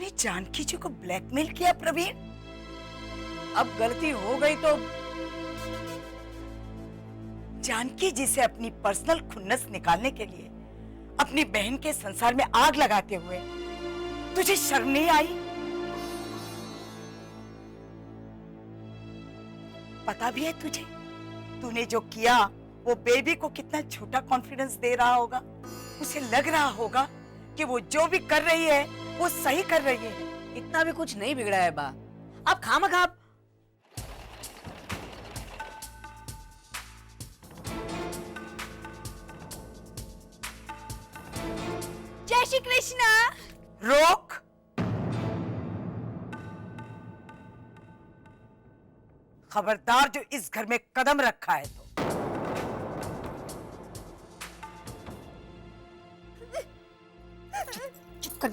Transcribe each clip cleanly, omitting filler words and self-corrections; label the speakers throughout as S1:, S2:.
S1: तूने जानकी जी को ब्लैकमेल किया प्रवीण?
S2: अब गलती हो गई तो
S1: जानकी जी से अपनी पर्सनल खुन्नस निकालने के लिए अपनी बहन के संसार में आग लगाते हुए तुझे शर्म नहीं आई? पता भी है तुझे तूने जो किया वो बेबी को कितना झूठा कॉन्फिडेंस दे रहा होगा। उसे लग रहा होगा कि वो जो भी कर रही है वो सही कर रही है।
S2: इतना भी कुछ नहीं बिगड़ा है बा। आप खामखा
S3: जय श्री कृष्णा।
S1: रोक। खबरदार जो इस घर में कदम रखा है तो।
S3: चुप कर।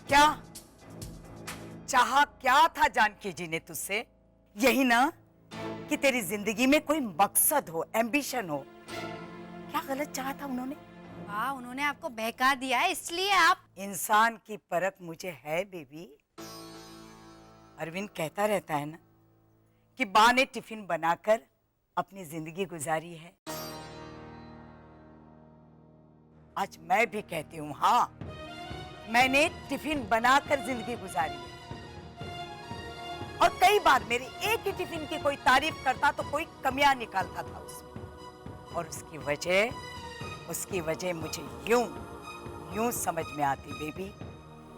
S1: क्या चाहा क्या था जानकी जी ने तुझसे? यही ना कि तेरी जिंदगी में कोई मकसद हो, एम्बिशन हो। क्या गलत चाहा था उन्होंने?
S3: वाह, उन्होंने आपको बहका दिया है इसलिए आप।
S1: इंसान की परख मुझे है बेबी। अरविंद कहता रहता है ना कि बा ने टिफिन बनाकर अपनी जिंदगी गुजारी है। आज मैं भी कहती हूँ, हाँ मैंने टिफिन बनाकर जिंदगी गुजारी है। और कई बार मेरे एक ही टिफिन की कोई तारीफ करता तो कोई कमियां निकालता था उसमें। और उसकी वजह मुझे यूं समझ में आती बेबी।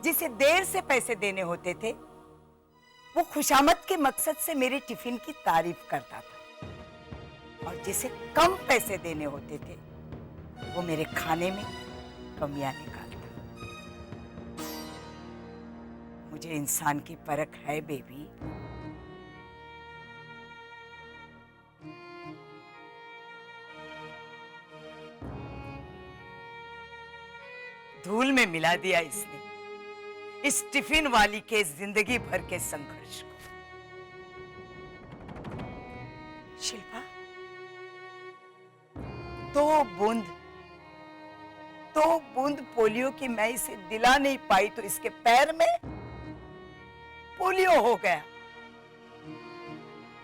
S1: जिसे देर से पैसे देने होते थे वो खुशामद के मकसद से मेरे टिफिन की तारीफ करता था, और जिसे कम पैसे देने होते थे वो मेरे खाने में कमियां निकालता। मुझे इंसान की परख है बेबी। धूल में मिला दिया इसने इस टिफिन वाली के जिंदगी भर के संघर्ष को। शिल्पा, दो बूंद पोलियो की मैं इसे दिला नहीं पाई तो इसके पैर में पोलियो हो गया।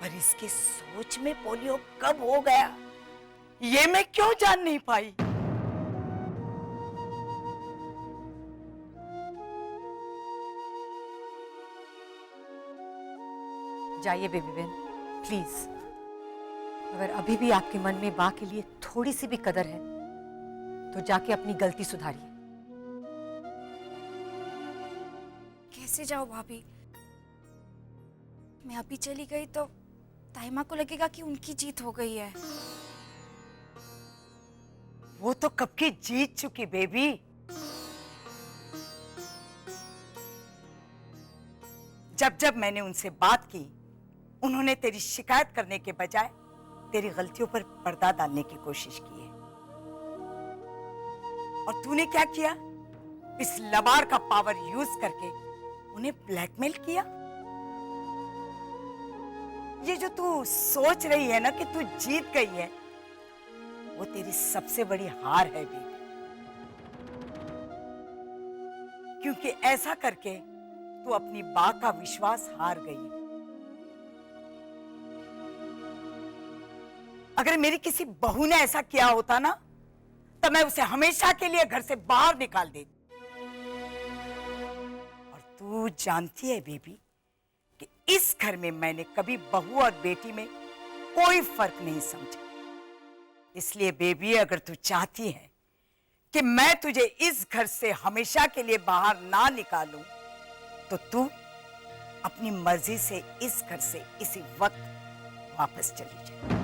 S1: पर इसकी सोच में पोलियो कब हो गया ये मैं क्यों जान नहीं पाई?
S4: जाइए बेबी बहन, प्लीज। अगर अभी भी आपके मन में बा के लिए थोड़ी सी भी कदर है तो जाके अपनी गलती सुधारिए।
S3: कैसे जाओ भाभी? मैं अभी चली गई तो ताइमा को लगेगा कि उनकी जीत हो गई है।
S1: वो तो कब की जीत चुकी बेबी। जब मैंने उनसे बात की उन्होंने तेरी शिकायत करने के बजाय तेरी गलतियों पर पर्दा डालने की कोशिश की है। और तूने क्या किया? इस लबार का पावर यूज करके उन्हें ब्लैकमेल किया। ये जो तू सोच रही है ना कि तू जीत गई है वो तेरी सबसे बड़ी हार है बेबी। क्योंकि ऐसा करके तू अपनी बा का विश्वास हार गई। अगर मेरी किसी बहू ने ऐसा किया होता ना तो मैं उसे हमेशा के लिए घर से बाहर निकाल देती। और तू जानती है बेबी कि इस घर में मैंने कभी बहू और बेटी में कोई फर्क नहीं समझा। इसलिए बेबी, अगर तू चाहती है कि मैं तुझे इस घर से हमेशा के लिए बाहर ना निकालूं तो तू अपनी मर्जी से इस घर से इसी वक्त वापस चली जाए।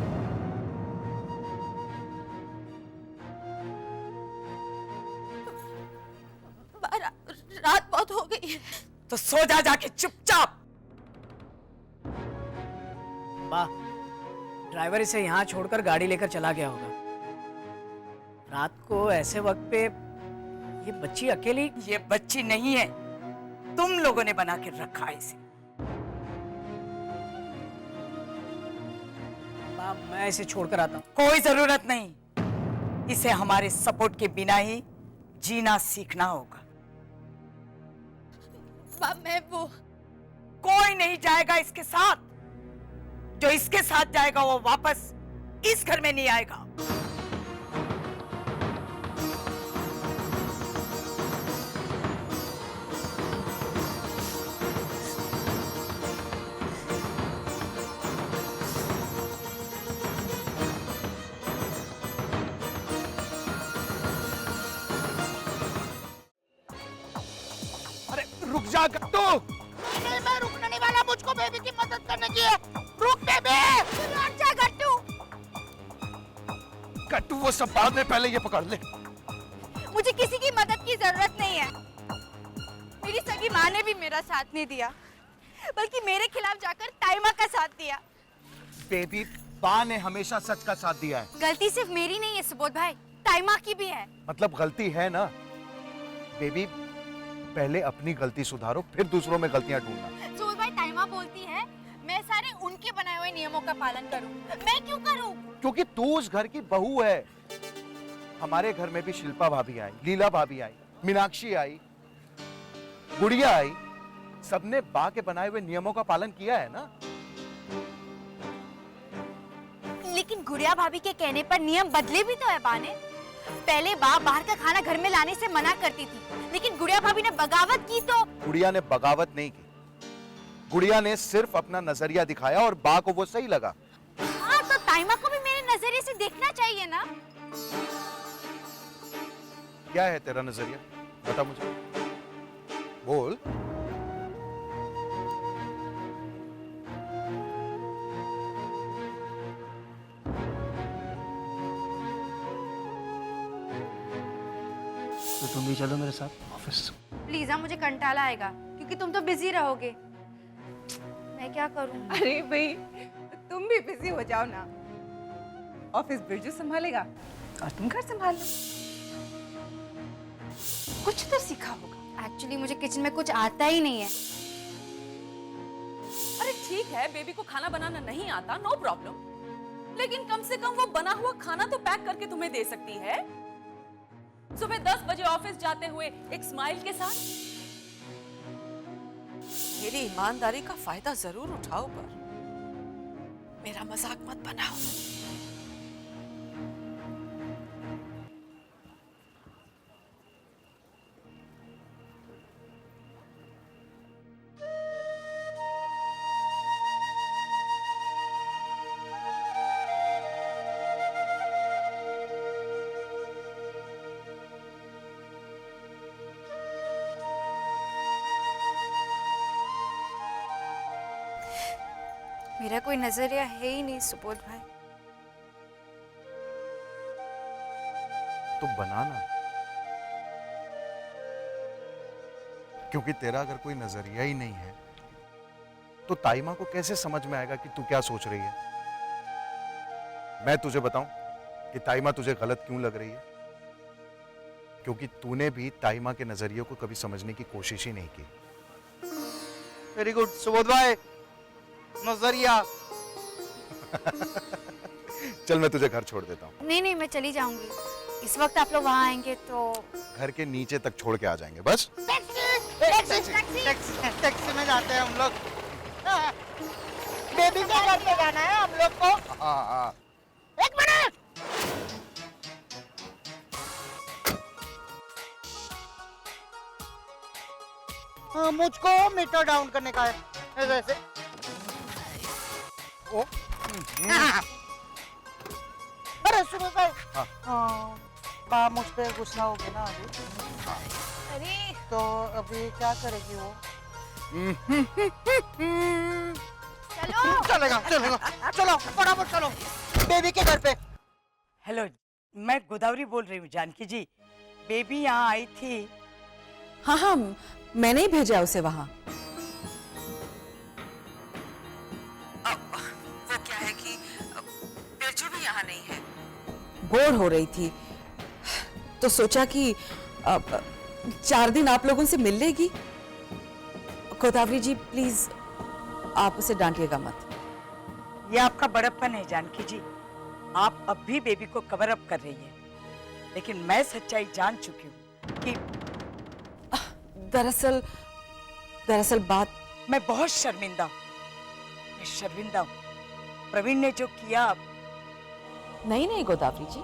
S3: रात बहुत हो गई है।
S1: तो सो जा जाके चुपचाप।
S2: वाह, ड्राइवर इसे यहाँ छोड़कर गाड़ी लेकर चला गया होगा। रात को ऐसे वक्त पे ये बच्ची अकेली।
S1: ये बच्ची नहीं है, तुम लोगों ने बना के रखा है इसे।
S2: वाह, मैं इसे छोड़कर आता हूँ।
S1: कोई जरूरत नहीं। इसे हमारे सपोर्ट के बिना ही जीना सीखना होगा।
S3: मैं वो
S1: कोई नहीं जाएगा इसके साथ। जो इसके साथ जाएगा वो वापस इस घर में नहीं आएगा।
S5: अरे रुक जा गट्टू।
S6: नहीं, मैं रुकने नहीं वाला। मुझको बेबी की मदद करने की है। रुक बेबी।
S3: लौट जा गट्टू।
S5: गट्टू वो सब बाद में, पहले ये पकड़ ले।
S3: मुझे किसी की मदद की जरूरत नहीं है। मेरी सगी माँ ने भी मेरा साथ नहीं दिया, बल्कि मेरे खिलाफ जाकर ताइमा का साथ दिया।
S5: बेबी, बा ने हमेशा सच का साथ दिया है।
S3: गलती सिर्फ मेरी नहीं है सुबोध भाई, ताइमा की भी है।
S5: मतलब गलती है ना बेबी, पहले अपनी गलती सुधारो, फिर दूसरों में गलतियां ढूंढना।
S3: सुबोध भाई, ताइमा बोलती है मैं सारे उनके बनाए हुए नियमों का पालन करूं। मैं क्यों करूं?
S5: क्योंकि तू उस घर की बहू है। हमारे घर में भी शिल्पा भाभी आई, लीला भाभी आई, मीनाक्षी आई, गुड़िया आई। सबने बा के बनाए हुए नियमों का पालन किया है ना।
S3: लेकिन गुड़िया भाभी के कहने पर नियम बदले भी तो है बा ने। पहले बा बाहर का खाना घर में लाने से मना करती थी, लेकिन गुड़िया भाभी ने बगावत की तो।
S5: गुड़िया ने बगावत नहीं की, गुड़िया ने सिर्फ अपना नजरिया दिखाया और बा को वो सही लगा।
S3: हाँ, तो ताइमा को भी मेरे नजरिए से देखना चाहिए ना।
S5: क्या है तेरा नजरिया, बता मुझे, बोल।
S2: तो तुम भी चलो मेरे साथ ऑफिस।
S3: प्लीज हाँ, मुझे कंटाला आएगा क्योंकि तुम तो बिजी रहोगे। मैं क्या करूं?
S7: अरे भाई, तुम भी बिजी हो जाओ ना। ऑफिस बिरजू संभालेगा और तुम घर संभाल लो। कुछ तो सीखा होगा।
S3: एक्चुअली मुझे किचन में कुछ आता ही नहीं है।
S8: अरे ठीक है, बेबी को खाना बनाना नहीं आता, नो प्रॉब्लम, लेकिन कम से कम वो बना हुआ खाना तो पैक करके तुम्हें दे सकती है। सुबह 10 बजे ऑफिस जाते हुए एक स्माइल के साथ।
S6: मेरी ईमानदारी का फायदा जरूर उठाओ, पर मेरा मजाक मत बनाओ।
S3: मेरा कोई नजरिया है ही नहीं सुबोध भाई।
S5: तो बनाना, क्योंकि तेरा अगर कोई नजरिया ही नहीं है तो ताइमा को कैसे समझ में आएगा कि तू क्या सोच रही है। मैं तुझे बताऊं कि ताइमा तुझे गलत क्यों लग रही है, क्योंकि तूने भी ताइमा के नजरिए को कभी समझने की कोशिश ही नहीं की।
S9: वेरी गुड सुबोध भाई, नजरिया।
S5: चल मैं तुझे घर छोड़ देता हूँ।
S3: नहीं नहीं, मैं चली जाऊंगी। इस वक्त आप लोग वहाँ आएंगे तो।
S5: घर के नीचे तक छोड़ के आ जाएंगे बस।
S9: टैक्सी में जाते हैं हम लोग। बेबी के घर पे जाना है हम लोग को।
S5: हाँ हाँ।
S9: एक मिनट। हाँ, मुझको मीटर डाउन करने का है ऐसे। ओ, अरे सुबह भाई,
S5: हाँ।
S9: बा मुझ पे गुस्सा हो गया ना अभी।
S3: अरे
S9: तो अभी क्या करेगी वो?
S3: चलो।
S9: चलेगा चलेगा, चलो फटाफट चलो बेबी के घर पे।
S1: हेलो, मैं गोदावरी बोल रही हूँ जानकी जी। बेबी यहाँ आई थी।
S7: हाँ हाँ, मैंने ही भेजा उसे वहाँ।
S6: वो क्या है कि बिरजू भी यहाँ नहीं है।
S7: बोर हो रही थी तो सोचा कि 4 दिन आप लोगों से मिल लेगी। गोदावरी जी प्लीज आप उसे डांटिएगा मत।
S1: ये आपका बड़प्पन है जानकी जी। आप अब भी बेबी को कवर अप कर रही है। लेकिन मैं सच्चाई जान चुकी हूँ कि
S7: दरअसल बात
S1: मैं बहुत शर्मिंदा हूँ। मैं शर्मिंदा हूँ। प्रवीण ने जो किया,
S7: नहीं गोदावरी जी,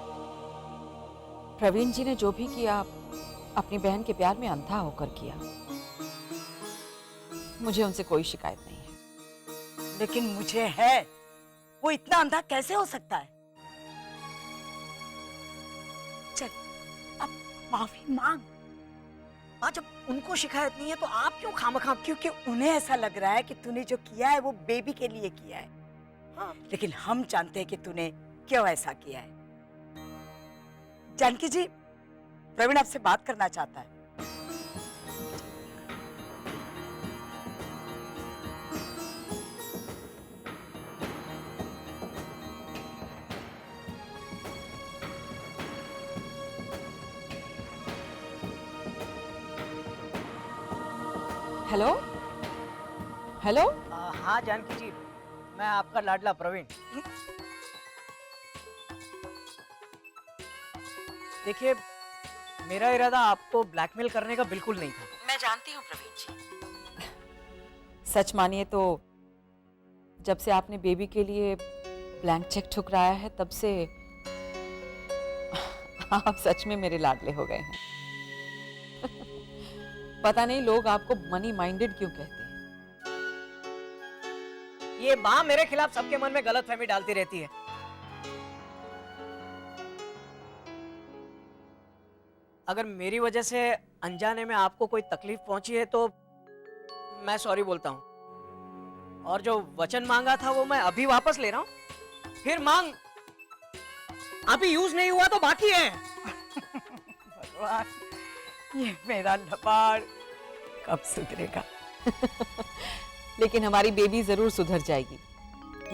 S7: प्रवीण जी ने जो भी किया अपनी बहन के प्यार में अंधा होकर किया। मुझे उनसे कोई शिकायत नहीं है।
S1: लेकिन मुझे है। वो इतना अंधा कैसे हो सकता है? चल, अब माफी मांग।
S2: आज जब उनको शिकायत नहीं है तो आप क्यों खामखा?
S1: क्योंकि उन्हें ऐसा लग रहा है कि तूने जो किया है वो बेबी के लिए किया है।
S2: हाँ।
S1: लेकिन हम जानते हैं कि तूने क्यों ऐसा किया है। जानकी जी, प्रवीण आपसे बात करना चाहता है।
S7: Hello hello.
S2: हाँ जानकी जी, मैं आपका लाडला प्रवीण। देखिए, मेरा इरादा आपको ब्लैकमेल करने का बिल्कुल नहीं था।
S7: मैं जानती हूँ प्रवीण जी। सच मानिए तो जब से आपने बेबी के लिए ब्लैंक चेक ठुकराया है तब से आप सच में मेरे लाडले हो गए हैं। पता नहीं लोग आपको मनी माइंडेड क्यों कहते हैं।
S2: ये माँ मेरे खिलाफ सबके मन में गलतफहमी डालती रहती है। अगर मेरी वजह से अनजाने में आपको कोई तकलीफ पहुंची है तो मैं सॉरी बोलता हूं। और जो वचन मांगा था वो मैं अभी वापस ले रहा हूं। फिर मांग अभी यूज नहीं हुआ तो बाकी है।
S1: भगवान, ये मेरा लबाड़ कब सुधरेगा?
S7: लेकिन हमारी बेबी जरूर सुधर जाएगी,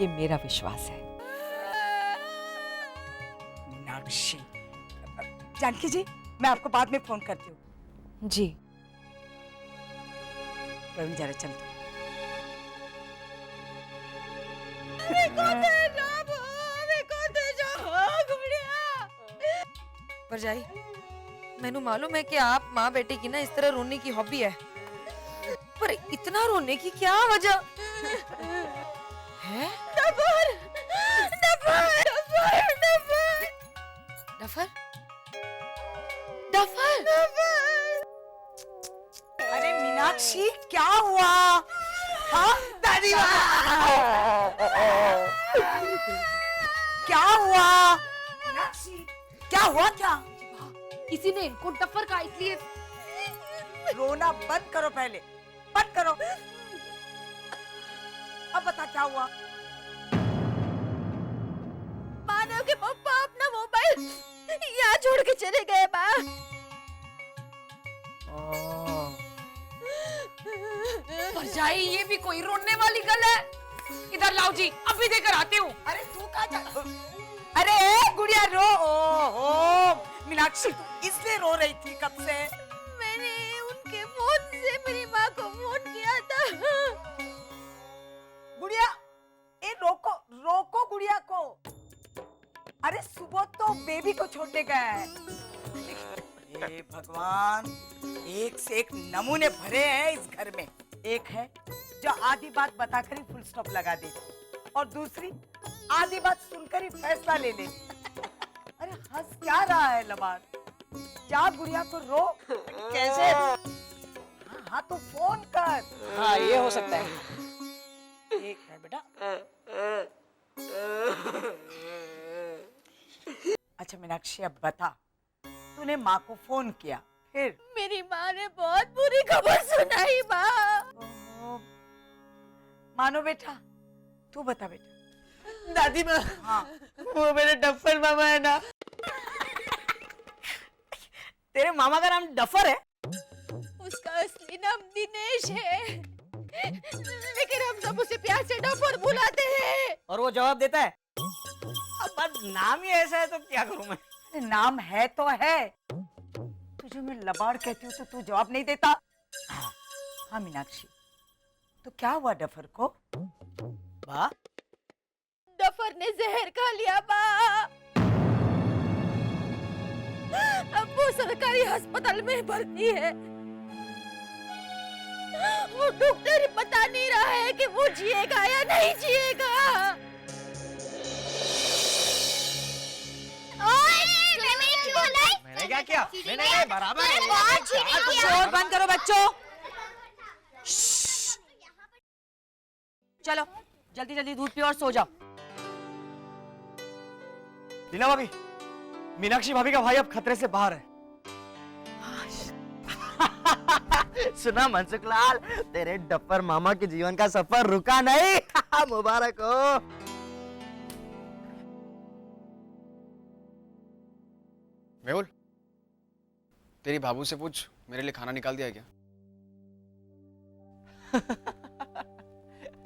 S7: ये मेरा विश्वास है।
S1: मीनाक्षी, जानकी जी, मैं आपको बाद में फोन करती हूँ।
S7: जी।
S1: प्रवीण जरा चल।
S10: परजाई, मैनू मालूम है कि आप माँ बेटे की ना इस तरह रोने की हॉबी है, पर इतना रोने की क्या वजह है? Duffer, duffer, duffer, duffer, duffer, duffer.
S1: अरे मीनाक्षी, क्या हुआ? हाँ दादी, क्या हुआ? मीनाक्षी, क्या हुआ? क्या
S10: किसी ने इनको डफर कहा, इसलिए
S1: रोना बंद करो, पहले बंद करो। अब बता क्या हुआ?
S10: मानव के पापा अपना मोबाइल यहाँ छोड़ के चले गए। परजाई, ये भी कोई रोने वाली गल है? इधर लाओ जी, अभी देकर आती हूँ।
S1: अरे तू कहाँ जा? अरे गुड़िया रो। ओहो मीनाक्षी, तू इसलिए रो रही थी कब से?
S10: मैंने उनके फोन से मेरी माँ को फोन किया था।
S1: गुड़िया, ए रोको रोको गुड़िया को। अरे सुबह तो बेबी को छोड़ने गया है। हे भगवान, एक से एक नमूने भरे हैं इस घर में। एक है जो आधी बात बताकर ही फुल स्टॉप लगा दे, और दूसरी आधी बात सुनकर ही फैसला ले ले। अरे हंस क्या रहा है लबाड़? जा गुड़िया को रो।
S2: कैसे?
S1: हाँ तो फोन कर।
S2: हाँ, ये हो सकता है। एक मिनट बेटा।
S1: अच्छा मीनाक्षी, अब बता, तूने माँ को फोन किया, फिर?
S10: मेरी माँ ने बहुत बुरी खबर सुनाई। माँ,
S1: मानो बेटा, तू बता बेटा।
S2: दादी माँ,
S1: हाँ,
S2: वो मेरे डफर मामा है ना। तेरे मामा का नाम डफर है?
S10: उसका असली नाम दिनेश है, लेकिन हम सब उसे प्यार से डफर बुलाते हैं।
S2: और वो जवाब देता है? अब बात नाम ही ऐसा है तो क्या करूं मैं?
S1: अरे नाम है तो है। तुझे मैं लबाड़ कहती हूँ तो तू जवाब नहीं देता। हाँ मीनाक्षी, तो क्या हुआ डफर को?
S2: वाह,
S10: डफर ने जहर खा लिया। बा अब वो सरकारी अस्पताल में भर्ती है। वो डॉक्टर बता नहीं रहा है कि वो जिएगा या नहीं जिएगा।
S2: मैंने क्या किया? मैंने बराबर
S10: शोर बंद करो बच्चों। चलो जल्दी जल्दी दूध पियो और सो जाओ।
S2: लीला भाभी, मीनाक्षी भाभी का भाई अब खतरे से बाहर है।
S11: सुना मनसुख लाल, तेरे डप्पर मामा के जीवन का सफर रुका नहीं। मुबारक हो।
S12: मेहुल, तेरी बाबू से पूछ मेरे लिए खाना निकाल दिया क्या?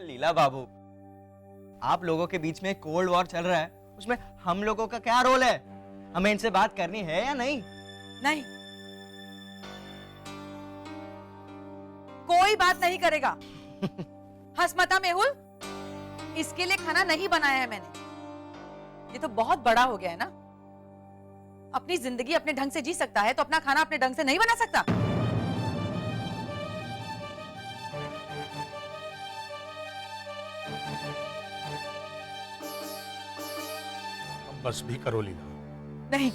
S11: लीला बाबू, आप लोगों के बीच में कोल्ड वॉर चल रहा है, उसमें हम लोगों का क्या रोल है? हमें इनसे बात करनी है या नहीं?
S10: नहीं, कोई बात नहीं करेगा। हंसमता मेहुल, इसके लिए खाना नहीं बनाया है मैंने। ये तो बहुत बड़ा हो गया है ना। अपनी जिंदगी अपने ढंग से जी सकता है तो अपना खाना अपने ढंग से नहीं बना सकता?
S13: बस भी करो लीला।
S10: नहीं,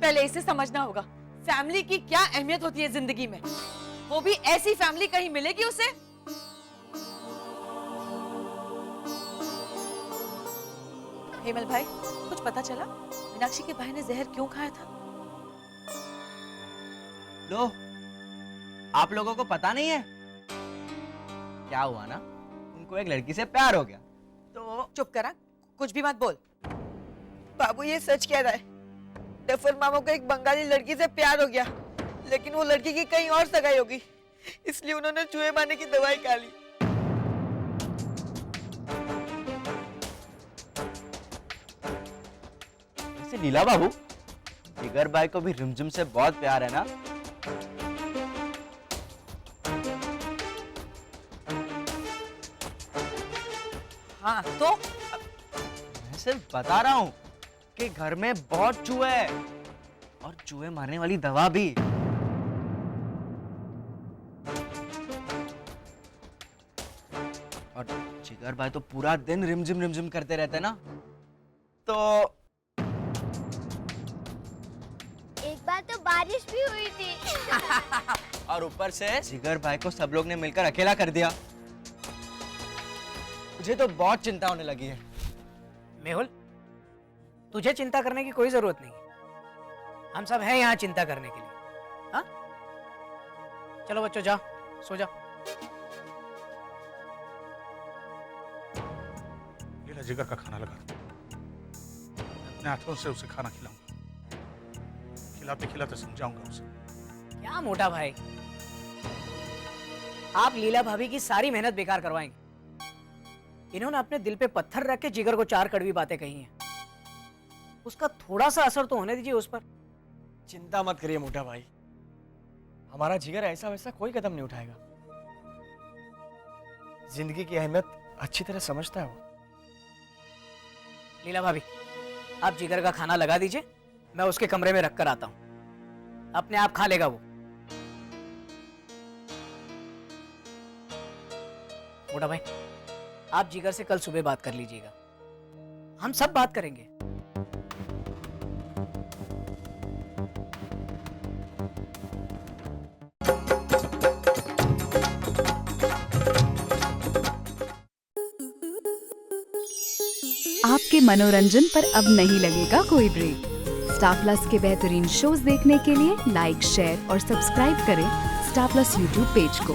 S10: पहले इसे समझना होगा फैमिली की क्या अहमियत होती है जिंदगी में। वो भी ऐसी फैमिली कहीं मिलेगी उसे? हेमल भाई, कुछ पता चला मीनाक्षी के भाई ने जहर क्यों खाया था?
S11: लो, आप लोगों को पता नहीं है क्या हुआ ना? उनको एक लड़की से प्यार हो गया तो।
S10: चुप करा, कुछ भी मत बोल। बाबू ये सच कह रहा है। डफर मामा को एक बंगाली लड़की से प्यार हो गया, लेकिन वो लड़की की कहीं और सगाई होगी, इसलिए उन्होंने चूहे मारने की दवाई खा ली।
S11: वैसे लीला बाबू, जिगर भाई को भी रिमझिम से बहुत प्यार है ना?
S10: हाँ तो
S11: मैं सिर्फ बता रहा हूँ कि घर में बहुत चूहे हैं और चूहे मारने वाली दवा भी। और जिगर भाई तो पूरा दिन रिमझिम रिमझिम करते रहते ना, तो
S3: एक बार तो बारिश भी हुई थी।
S11: और ऊपर से जिगर भाई को सब लोग ने मिलकर अकेला कर दिया। मुझे तो बहुत चिंता होने लगी है।
S2: मेहुल, तुझे चिंता करने की कोई जरूरत नहीं। हम सब हैं यहाँ चिंता करने के लिए। हाँ, चलो बच्चों, जाओ सो जाओ।
S13: लीला, जिगर का खाना लगा दो। अपने हाथों से उसे खाना खिलाऊंगा, खिलाते खिलाते समझाऊंगा उसे।
S2: क्या मोटा भाई, आप लीला भाभी की सारी मेहनत बेकार करवाएंगे। इन्होंने अपने दिल पे पत्थर रख के जिगर को 4 कड़वी बातें कही हैं। उसका थोड़ा सा असर तो होने दीजिए उस पर।
S12: चिंता मत करिए मोटा भाई, हमारा जिगर ऐसा वैसा कोई कदम नहीं उठाएगा। जिंदगी की अहमियत अच्छी तरह समझता है वो।
S2: लीला भाभी, आप जिगर का खाना लगा दीजिए, मैं उसके कमरे में रख कर आता हूं। अपने आप खा लेगा वो। मोटा भाई, आप जिगर से कल सुबह बात कर लीजिएगा, हम सब बात करेंगे।
S14: आपके मनोरंजन पर अब नहीं लगेगा कोई ब्रेक। स्टार प्लस के बेहतरीन शोज देखने के लिए लाइक, शेयर और सब्सक्राइब करें स्टार प्लस यूट्यूब पेज को।